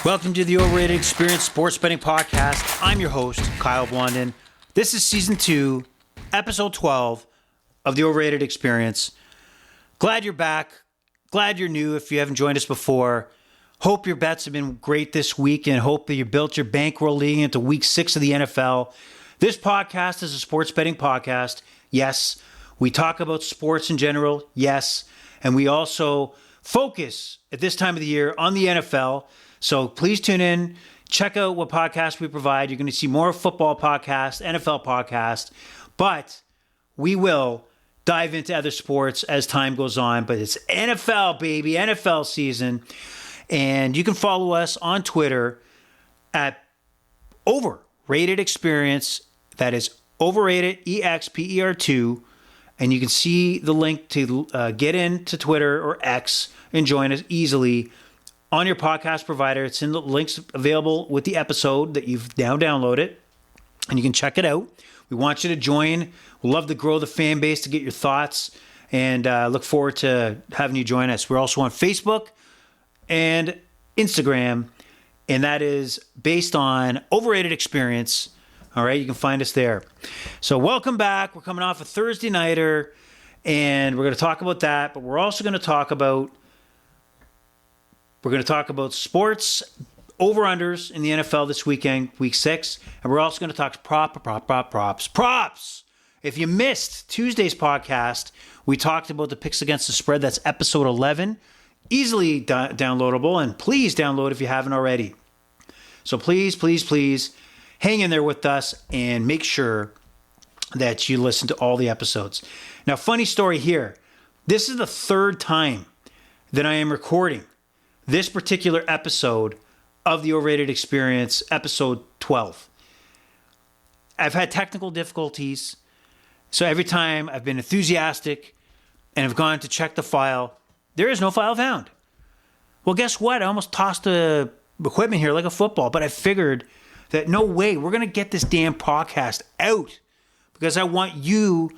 Welcome to the Overrated Experience Sports Betting Podcast. I'm your host, Kyle Blondin. This is Season 2, Episode 12 of the Overrated Experience. Glad you're back. Glad you're new if you haven't joined us before. Hope your bets have been great this week and hope that you built your bankroll leading into Week 6 of the NFL. This podcast is a sports betting podcast. Yes. We talk about sports in general. Yes. And we also focus at this time of the year on the NFL. So please tune in, check out what podcasts we provide. You're going to see more football podcasts, NFL podcasts, but we will dive into other sports as time goes on. But it's NFL, baby, NFL season. And you can follow us on Twitter at Overrated Experience. That is Overrated Ep12. And you can see the link to get into Twitter or X and join us easily on your podcast provider. It's in the links available with the episode that you've now downloaded, and you can check it out. We want you to join. We'd love to grow the fan base to get your thoughts, and look forward to having you join us. We're also on Facebook and Instagram, and that is based on Overrated Experience. All right, you can find us there. So welcome back. We're coming off a Thursday nighter, and we're going to talk about that, but we're also going to talk about sports over-unders in the NFL this weekend, Week 6. And we're also going to talk props. If you missed Tuesday's podcast, we talked about the picks against the spread. That's episode 11. Easily downloadable. And please download if you haven't already. So please hang in there with us and make sure that you listen to all the episodes. Now, funny story here. This is the third time that I am recording this particular episode of the Overrated Experience, episode 12. I've had technical difficulties, so every time I've been enthusiastic and have gone to check the file, there is no file found. Well, guess what? I almost tossed the equipment here like a football, but I figured that no way, we're going to get this damn podcast out because I want you,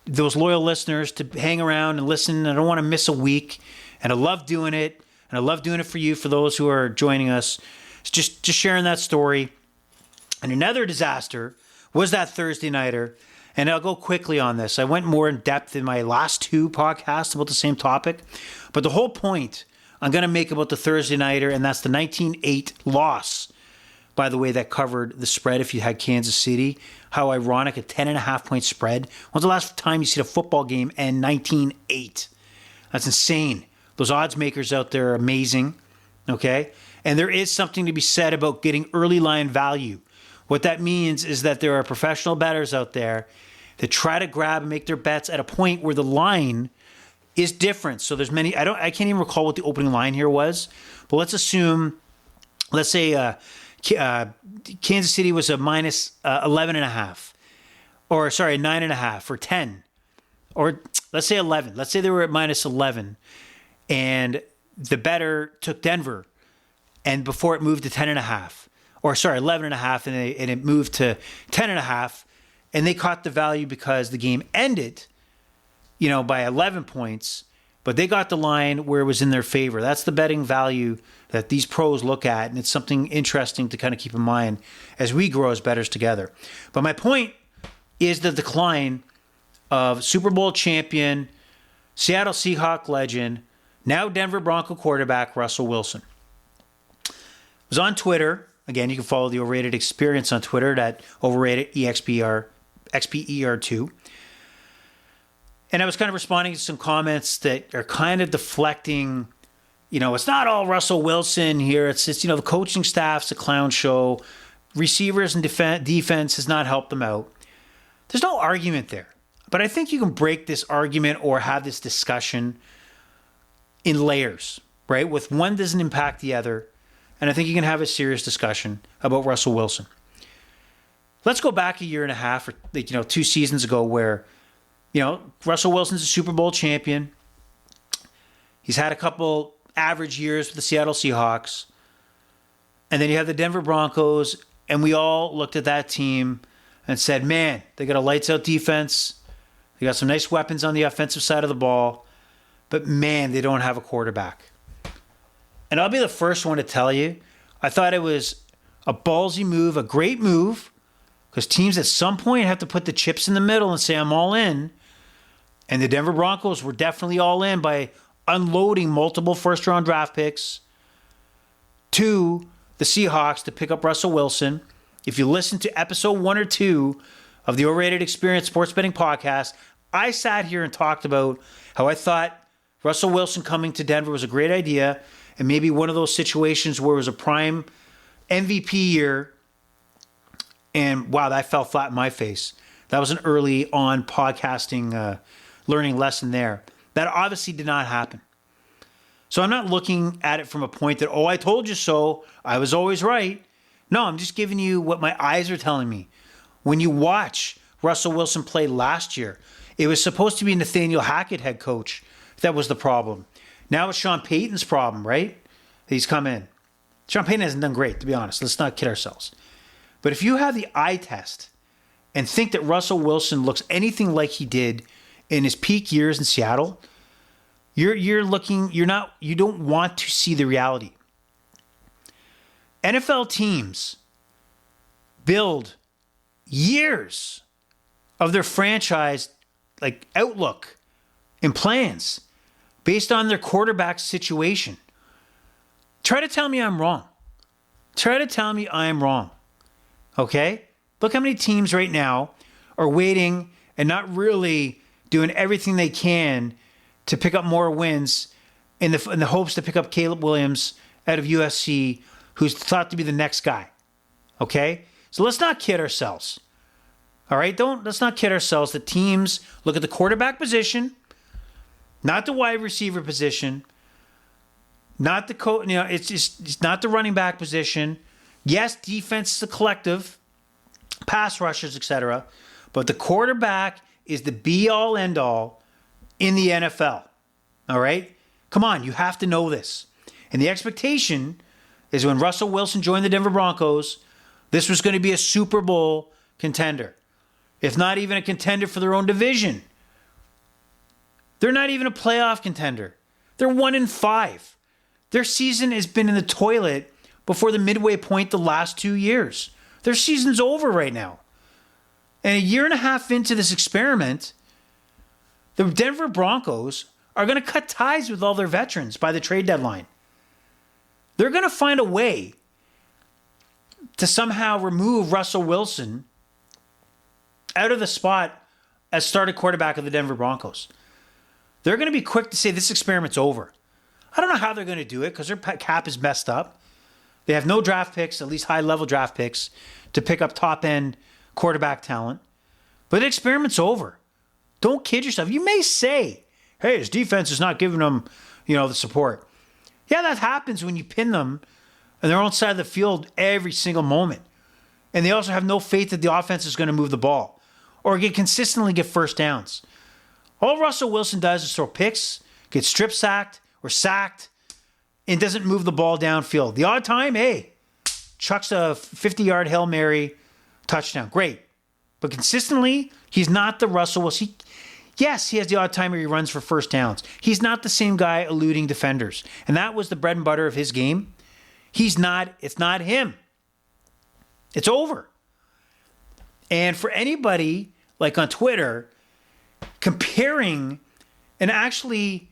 those loyal listeners, to hang around and listen. I don't want to miss a week, and I love doing it. And I love doing it for you, for those who are joining us. It's just sharing that story. And another disaster was that Thursday nighter. And I'll go quickly on this. I went more in depth in my last two podcasts about the same topic. But the whole point I'm going to make about the Thursday nighter, and that's the 19-8 loss, by the way, that covered the spread if you had Kansas City. How ironic, a 10.5-point spread. When's the last time you see a football game end 19-8? That's insane. Those odds makers out there are amazing, okay? And there is something to be said about getting early line value. What that means is that there are professional bettors out there that try to grab and make their bets at a point where the line is different. So there's many, I can't even recall what the opening line here was, but let's say Kansas City was a minus 11.5, or sorry, 9.5 or 10, or let's say 11. Let's say they were at minus 11. And the bettor took Denver, and before it moved to 10.5, or sorry, 11.5, and it moved to 10.5, and they caught the value because the game ended, by 11 points, but they got the line where it was in their favor. That's the betting value that these pros look at, and it's something interesting to kind of keep in mind as we grow as bettors together. But my point is the decline of Super Bowl champion, Seattle Seahawks legend, now Denver Bronco quarterback Russell Wilson. I was on Twitter. Again, you can follow the Overrated Experience on Twitter at Overrated XPER2. And I was kind of responding to some comments that are kind of deflecting. It's not all Russell Wilson here. It's just, the coaching staff's a clown show. Receivers and defense has not helped them out. There's no argument there. But I think you can break this argument or have this discussion in layers, right? With one doesn't impact the other. And I think you can have a serious discussion about Russell Wilson. Let's go back a year and a half or 2 seasons ago where, Russell Wilson's a Super Bowl champion. He's had a couple average years with the Seattle Seahawks. And then you have the Denver Broncos, and we all looked at that team and said, man, they got a lights-out defense. They got some nice weapons on the offensive side of the ball. But man, they don't have a quarterback. And I'll be the first one to tell you, I thought it was a ballsy move, a great move, because teams at some point have to put the chips in the middle and say, I'm all in. And the Denver Broncos were definitely all in by unloading multiple first-round draft picks to the Seahawks to pick up Russell Wilson. If you listen to episode 1 or 2 of the Overrated Experience Sports Betting Podcast, I sat here and talked about how I thought Russell Wilson coming to Denver was a great idea, and maybe one of those situations where it was a prime MVP year, and wow, that fell flat in my face. That was an early on podcasting learning lesson there. That obviously did not happen. So I'm not looking at it from a point that, oh, I told you so, I was always right. No, I'm just giving you what my eyes are telling me. When you watch Russell Wilson play last year, it was supposed to be Nathaniel Hackett head coach. That was the problem. Now it's Sean Payton's problem, right? He's come in. Sean Payton hasn't done great, to be honest. Let's not kid ourselves. But if you have the eye test and think that Russell Wilson looks anything like he did in his peak years in Seattle, you don't want to see the reality. NFL teams build years of their franchise outlook and plans based on their quarterback situation. Try to tell me I'm wrong. Try to tell me I'm wrong. Okay? Look how many teams right now are waiting and not really doing everything they can to pick up more wins in the hopes to pick up Caleb Williams out of USC, who's thought to be the next guy. Okay? So let's not kid ourselves. All right? Let's not kid ourselves. The teams look at the quarterback position, not the wide receiver position, not the it's not the running back position. Yes, defense is a collective, pass rushers, etc. But the quarterback is the be-all, end-all in the NFL. All right? Come on, you have to know this. And the expectation is when Russell Wilson joined the Denver Broncos, this was going to be a Super Bowl contender, if not even a contender for their own division. They're not even a playoff contender. They're 1-5. Their season has been in the toilet before the midway point the last 2 years. Their season's over right now. And a year and a half into this experiment, the Denver Broncos are going to cut ties with all their veterans by the trade deadline. They're going to find a way to somehow remove Russell Wilson out of the spot as starting quarterback of the Denver Broncos. They're going to be quick to say this experiment's over. I don't know how they're going to do it because their cap is messed up. They have no draft picks, at least high-level draft picks, to pick up top-end quarterback talent. But the experiment's over. Don't kid yourself. You may say, hey, his defense is not giving them, the support. Yeah, that happens when you pin them on their own side of the field every single moment. And they also have no faith that the offense is going to move the ball or consistently get first downs. All Russell Wilson does is throw picks, get strip sacked or sacked, and doesn't move the ball downfield. The odd time, hey, chucks a 50-yard Hail Mary touchdown. Great. But consistently, he's not the Russell Wilson. Yes, he has the odd time where he runs for first downs. He's not the same guy eluding defenders. And that was the bread and butter of his game. It's not him. It's over. And for anybody on Twitter comparing and actually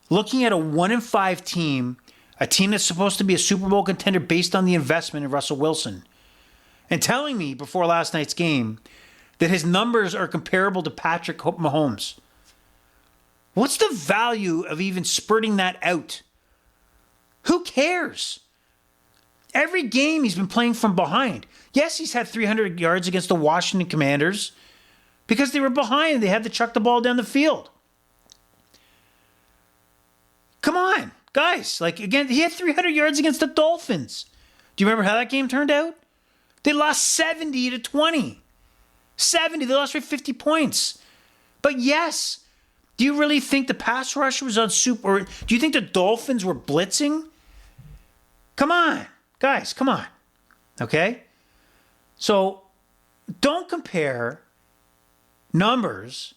looking at a 1-5 team, a team that's supposed to be a Super Bowl contender based on the investment in Russell Wilson, and telling me before last night's game that his numbers are comparable to Patrick Mahomes. What's the value of even spurting that out? Who cares? Every game he's been playing from behind. Yes, he's had 300 yards against the Washington Commanders because they were behind. They had to chuck the ball down the field. Come on, guys. Again, he had 300 yards against the Dolphins. Do you remember how that game turned out? They lost 70-20. 70. They lost by 50 points. But yes, do you really think the pass rush was on super? Or do you think the Dolphins were blitzing? Come on, guys, come on. Okay? So don't compare numbers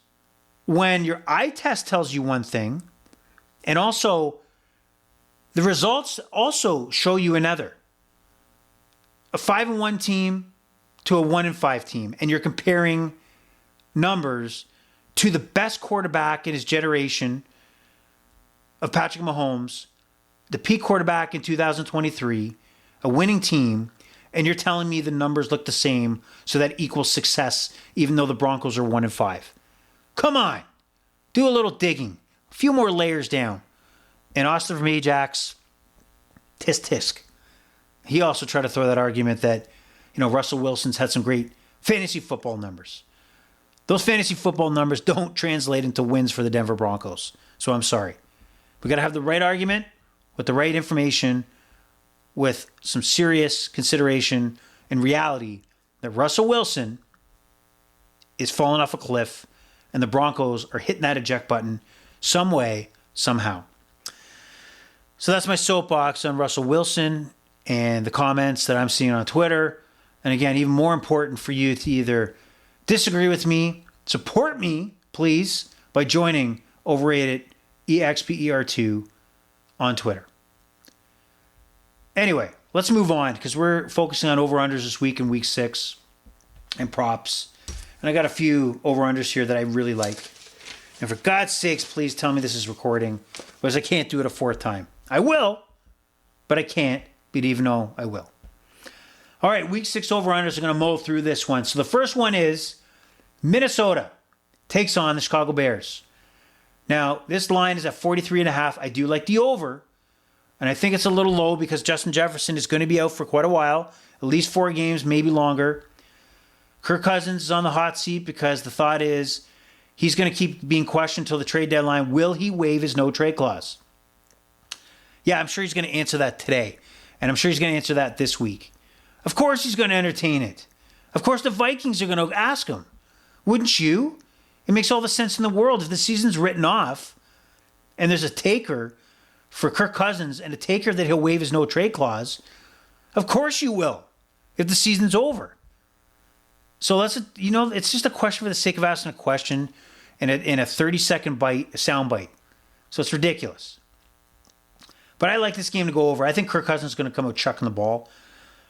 when your eye test tells you one thing and also the results also show you another. a 5-1 team to a 1-5 team, and you're comparing numbers to the best quarterback in his generation of Patrick Mahomes, the peak quarterback in 2023, a winning team, and you're telling me the numbers look the same, so that equals success, even though the Broncos are 1-5. Come on. Do a little digging. A few more layers down. And Austin from Ajax, tisk tisk. He also tried to throw that argument that, Russell Wilson's had some great fantasy football numbers. Those fantasy football numbers don't translate into wins for the Denver Broncos. So I'm sorry. We got to have the right argument with the right information, with some serious consideration and reality that Russell Wilson is falling off a cliff and the Broncos are hitting that eject button some way, somehow. So that's my soapbox on Russell Wilson and the comments that I'm seeing on Twitter. And again, even more important for you to either disagree with me, support me, please, by joining Overrated EXPER2 on Twitter. Anyway, let's move on because we're focusing on over-unders this week in Week 6 and props. And I got a few over-unders here that I really like. And for God's sakes, please tell me this is recording, because I can't do it a fourth time. I will, but I can't, but even though I will. All right, Week 6 over-unders are going to mull through this one. So the first one is Minnesota takes on the Chicago Bears. Now, this line is at 43.5. I do like the over, and I think it's a little low because Justin Jefferson is going to be out for quite a while, at least 4 games, maybe longer. Kirk Cousins is on the hot seat because the thought is he's going to keep being questioned until the trade deadline. Will he waive his no-trade clause? Yeah, I'm sure he's going to answer that today, and I'm sure he's going to answer that this week. Of course he's going to entertain it. Of course the Vikings are going to ask him. Wouldn't you? It makes all the sense in the world. If the season's written off and there's a taker for Kirk Cousins and a taker that he'll waive his no-trade clause, of course you will if the season's over. So it's just a question for the sake of asking a question in a 30-second bite, a sound bite. So it's ridiculous. But I like this game to go over. I think Kirk Cousins is going to come out chucking the ball.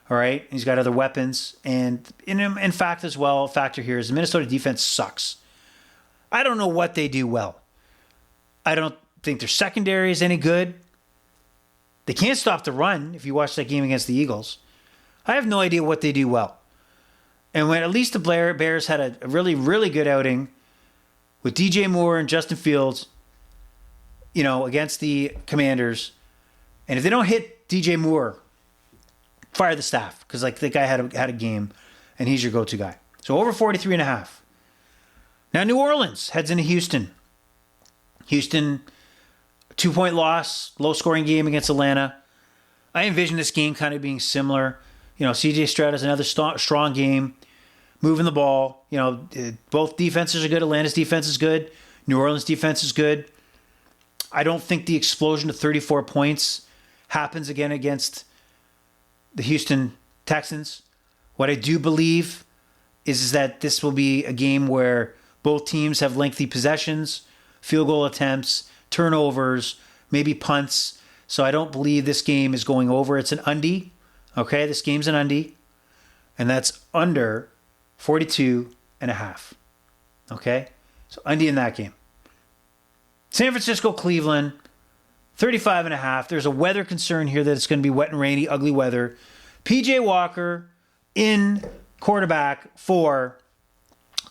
All right, he's got other weapons, and in fact as well, a factor here is the Minnesota defense sucks. I don't know what they do well. I don't think their secondary is any good. They can't stop the run if you watch that game against the Eagles. I have no idea what they do well. And when at least the Bears had a really, really good outing with DJ Moore and Justin Fields, against the Commanders, and if they don't hit DJ Moore, fire the staff, because the guy had a game, and he's your go-to guy. So over 43.5. Now New Orleans heads into Houston. Houston, 2-point loss, low-scoring game against Atlanta. I envision this game kind of being similar. C.J. Stroud has another strong game, moving the ball. Both defenses are good. Atlanta's defense is good. New Orleans' defense is good. I don't think the explosion to 34 points happens again against the Houston Texans. What I do believe is that this will be a game where both teams have lengthy possessions, field goal attempts, turnovers, maybe punts. So I don't believe this game is going over. It's an undie. Okay, this game's an undie. And that's under 42.5. Okay, so undie in that game. San Francisco, Cleveland, 35.5. There's a weather concern here that it's going to be wet and rainy, ugly weather. PJ Walker in quarterback for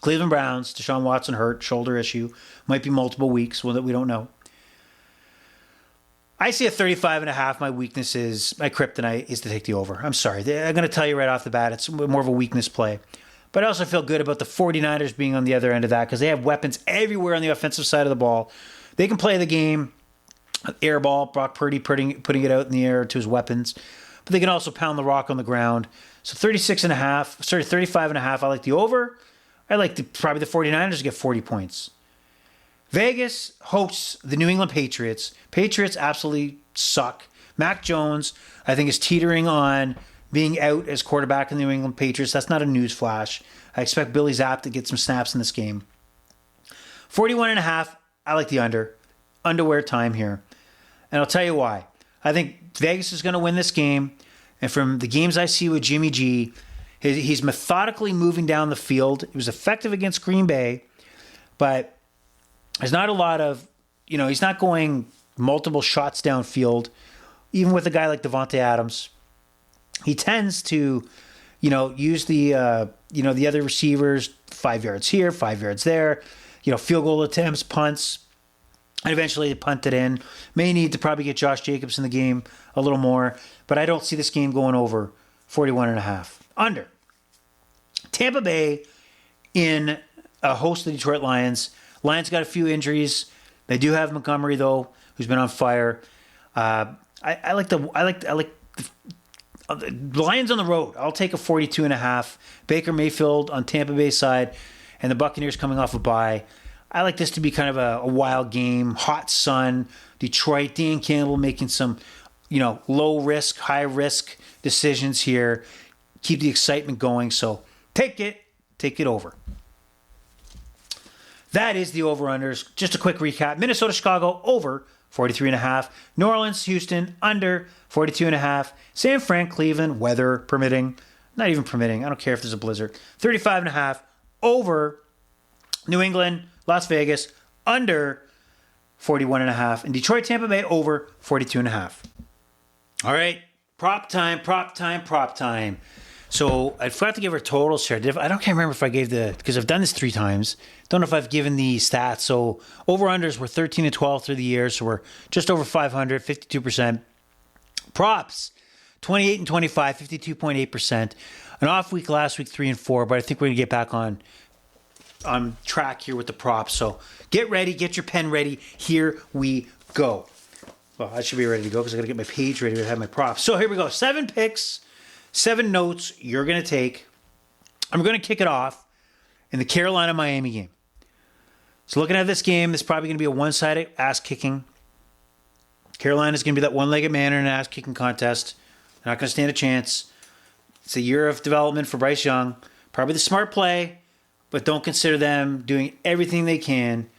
Cleveland Browns. Deshaun Watson hurt, shoulder issue. Might be multiple weeks, that we don't know. I see a 35.5. My weakness is, my kryptonite is to take the over. I'm sorry. I'm going to tell you right off the bat, it's more of a weakness play. But I also feel good about the 49ers being on the other end of that because they have weapons everywhere on the offensive side of the ball. They can play the game, air ball, Brock Purdy putting it out in the air to his weapons. But they can also pound the rock on the ground. So 35.5. I like the over. I like probably the 49ers to get 40 points. Vegas hosts the New England Patriots. Patriots absolutely suck. Mac Jones, I think, is teetering on being out as quarterback in the New England Patriots. That's not a news flash. I expect Billy Zapp to get some snaps in this game. 41.5. I like the under. Underwear time here. And I'll tell you why. I think Vegas is going to win this game. And from the games I see with Jimmy G, he's methodically moving down the field. It was effective against Green Bay, but there's not a lot of, he's not going multiple shots downfield. Even with a guy like Devontae Adams, he tends to, use the other receivers 5 yards here, 5 yards there, field goal attempts, punts, and eventually they punt it in. May need to probably get Josh Jacobs in the game a little more, but I don't see this game going over 41.5. Under. Tampa Bay in a host of the Detroit Lions. Lions got a few injuries. They do have Montgomery though, who's been on fire. I like the Lions on the road. I'll take a 42.5. Baker Mayfield on Tampa Bay side, and the Buccaneers coming off a bye. I like this to be kind of a wild game. Hot sun. Detroit. Dan Campbell making some, low risk, high risk decisions here. Keep the excitement going. So take it over. That is the over-unders. Just a quick recap. Minnesota, Chicago, over 43.5. New Orleans, Houston, under 42.5. San Fran, Cleveland, weather permitting. Not even permitting. I don't care if there's a blizzard. 35.5. Over New England, Las Vegas, under 41.5. And Detroit, Tampa Bay, over 42.5. All right. Prop time. So I forgot to give her totals here. I can't remember if I gave because I've done this 3 times. Don't know if I've given the stats. So over-unders were 13 and 12 through the year. So we're just over 500, 52%. Props, 28 and 25, 52.8%. An off week last week, 3 and 4. But I think we're going to get back on track here with the props. So get ready, get your pen ready. Here we go. Well, I should be ready to go because I got to get my page ready to have my props. So here we go. 7 picks. 7 notes you're going to take. I'm going to kick it off in the Carolina-Miami game. So looking at this game, this is probably going to be a one-sided ass-kicking. Carolina's going to be that one-legged man in an ass-kicking contest. They're not going to stand a chance. It's a year of development for Bryce Young. Probably the smart play, but don't consider them doing everything they can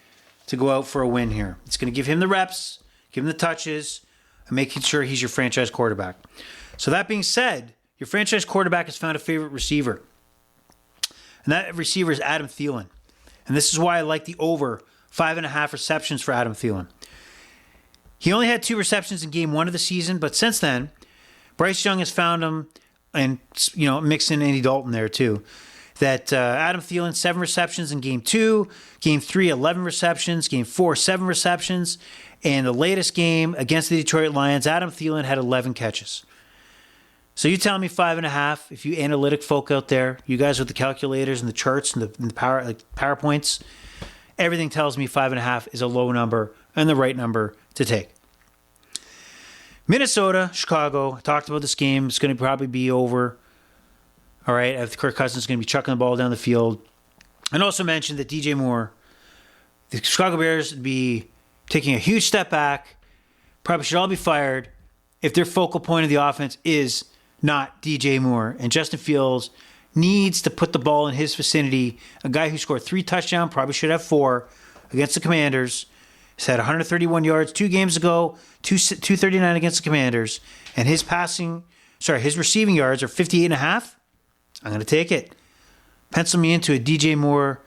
to go out for a win here. It's going to give him the reps, give him the touches, and making sure he's your franchise quarterback. So that being said, your franchise quarterback has found a favorite receiver. And that receiver is Adam Thielen. And this is why I like the over 5.5 receptions for Adam Thielen. He only had 2 receptions in game 1 of the season, but since then, Bryce Young has found him, and mix in Andy Dalton there too. That Adam Thielen, 7 receptions in game 2, game 3, 11 receptions, game 4, 7 receptions, and the latest game against the Detroit Lions, Adam Thielen had 11 catches. So you tell me 5.5. If you analytic folk out there, you guys with the calculators and the charts and the PowerPoints, everything tells me 5.5 is a low number and the right number to take. Minnesota, Chicago. I talked about this game. It's going to probably be over. All right. If Kirk Cousins is going to be chucking the ball down the field. And also mentioned that DJ Moore, the Chicago Bears would be taking a huge step back. Probably should all be fired if their focal point of the offense is not DJ Moore. And Justin Fields needs to put the ball in his vicinity. A guy who scored 3 touchdowns, probably should have 4 against the Commanders. He's had 131 yards 2 games ago, 239 against the Commanders. And his receiving yards are 58.5. I'm going to take it. Pencil me into a DJ Moore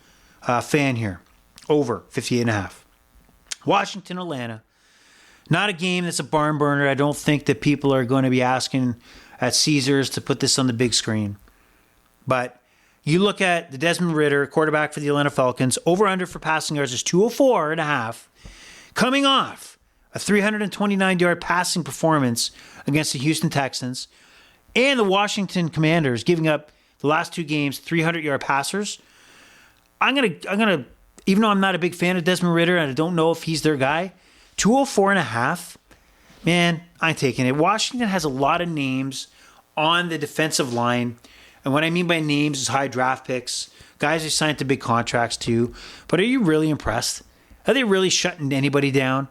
fan here. Over 58.5. Washington, Atlanta. Not a game that's a barn burner. I don't think that people are going to be asking at Caesars to put this on the big screen. But you look at the Desmond Ridder, quarterback for the Atlanta Falcons, over-under for passing yards is 204.5, coming off a 329-yard passing performance against the Houston Texans, and the Washington Commanders giving up the last 2 games 300-yard passers. I'm gonna, even though I'm not a big fan of Desmond Ridder and I don't know if he's their guy, 204.5. Man, I'm taking it. Washington has a lot of names on the defensive line. And what I mean by names is high draft picks, guys they signed to big contracts too. But are you really impressed? Are they really shutting anybody down?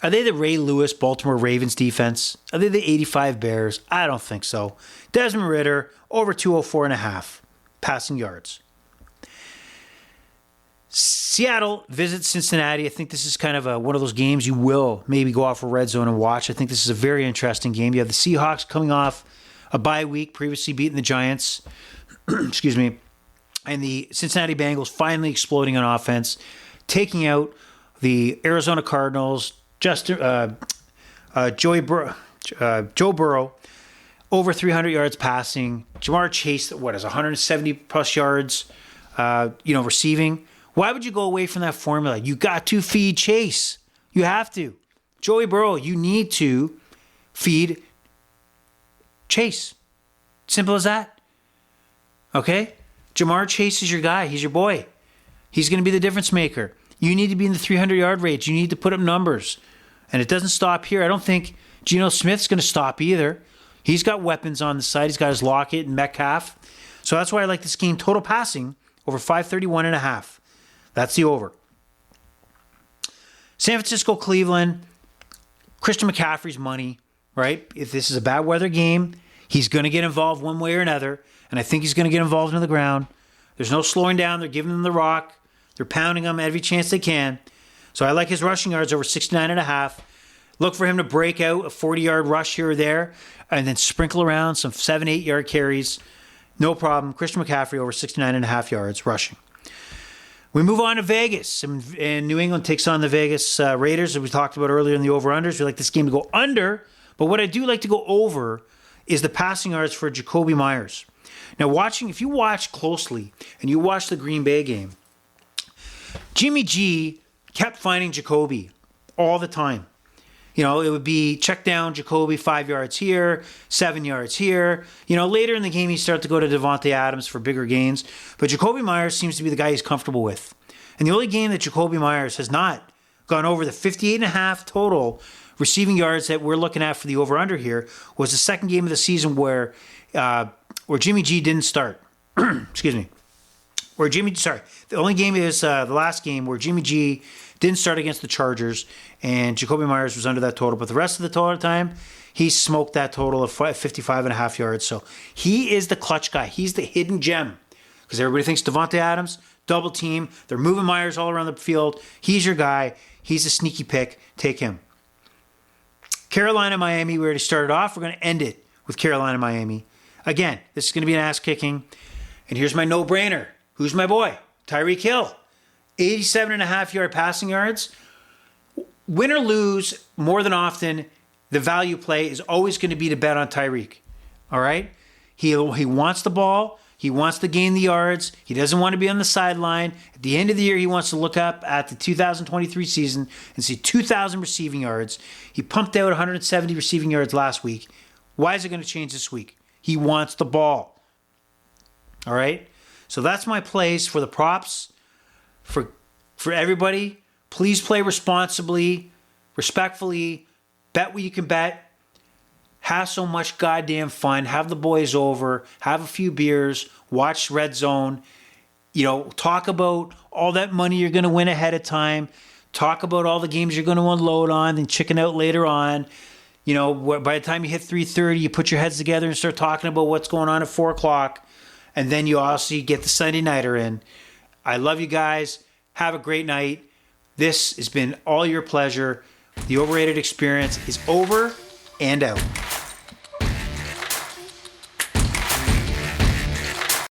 Are they the Ray Lewis Baltimore Ravens defense? Are they the 85 Bears? I don't think so. Desmond Ridder, over 204.5 passing yards. Seattle visits Cincinnati. I think this is kind of one of those games you will maybe go off for red zone and watch. I think this is a very interesting game. You have the Seahawks coming off a bye week, previously beating the Giants. Excuse me. And the Cincinnati Bengals finally exploding on offense, taking out the Arizona Cardinals. Joe Burrow, over 300 yards passing. Jamar Chase, is 170 plus yards, receiving. Why would you go away from that formula? You got to feed Chase. You have to. Joey Burrow, you need to feed Chase. Simple as that. Okay? Jamar Chase is your guy. He's your boy. He's going to be the difference maker. You need to be in the 300-yard range. You need to put up numbers. And it doesn't stop here. I don't think Geno Smith's going to stop either. He's got weapons on the side. He's got his Lockett and Metcalf. So that's why I like this game. Total passing over 531.5. That's the over. San Francisco, Cleveland. Christian McCaffrey's money, right? If this is a bad weather game, he's going to get involved one way or another. And I think he's going to get involved into the ground. There's no slowing down. They're giving him the rock. They're pounding him every chance they can. So I like his rushing yards over 69.5. Look for him to break out a 40-yard rush here or there and then sprinkle around some 7, 8-yard carries. No problem. Christian McCaffrey over 69.5 yards rushing. We move on to Vegas. And New England takes on the Vegas Raiders, as we talked about earlier in the over-unders. We like this game to go under. But what I do like to go over is the passing yards for Jacob Meyers. Now, if you watch closely and you watch the Green Bay game, Jimmy G kept finding Jacoby all the time. It would be check down Jacoby 5 yards here, 7 yards here. Later in the game, he started to go to Devontae Adams for bigger gains. But Jacoby Meyers seems to be the guy he's comfortable with. And the only game that Jacoby Meyers has not gone over the 58.5 total receiving yards that we're looking at for the over-under here was the second game of the season where Jimmy G didn't start. Excuse me. The only game is the last game where Jimmy G didn't start against the Chargers, and Jacoby Meyers was under that total. But the rest of the total time, he smoked that total of 55.5 yards. So he is the clutch guy. He's the hidden gem. Because everybody thinks Devontae Adams, double team. They're moving Meyers all around the field. He's your guy. He's a sneaky pick. Take him. Carolina, Miami, we already started off. We're going to end it with Carolina, Miami. Again, this is going to be an ass kicking. And here's my no-brainer. Who's my boy? Tyreek Hill. 87.5-yard passing yards. Win or lose, more than often, the value play is always going to be to bet on Tyreek. All right? He wants the ball. He wants to gain the yards. He doesn't want to be on the sideline. At the end of the year, he wants to look up at the 2023 season and see 2,000 receiving yards. He pumped out 170 receiving yards last week. Why is it going to change this week? He wants the ball. All right? So that's my plays for the props. For everybody, please play responsibly, respectfully, bet what you can bet. Have so much goddamn fun. Have the boys over. Have a few beers. Watch Red Zone. Talk about all that money you're going to win ahead of time. Talk about all the games you're going to unload on and chicken out later on. By the time you hit 3:30, you put your heads together and start talking about what's going on at 4 o'clock. And then you also get the Sunday Nighter in. I love you guys. Have a great night. This has been all your pleasure. The Overrated Experience is over and out.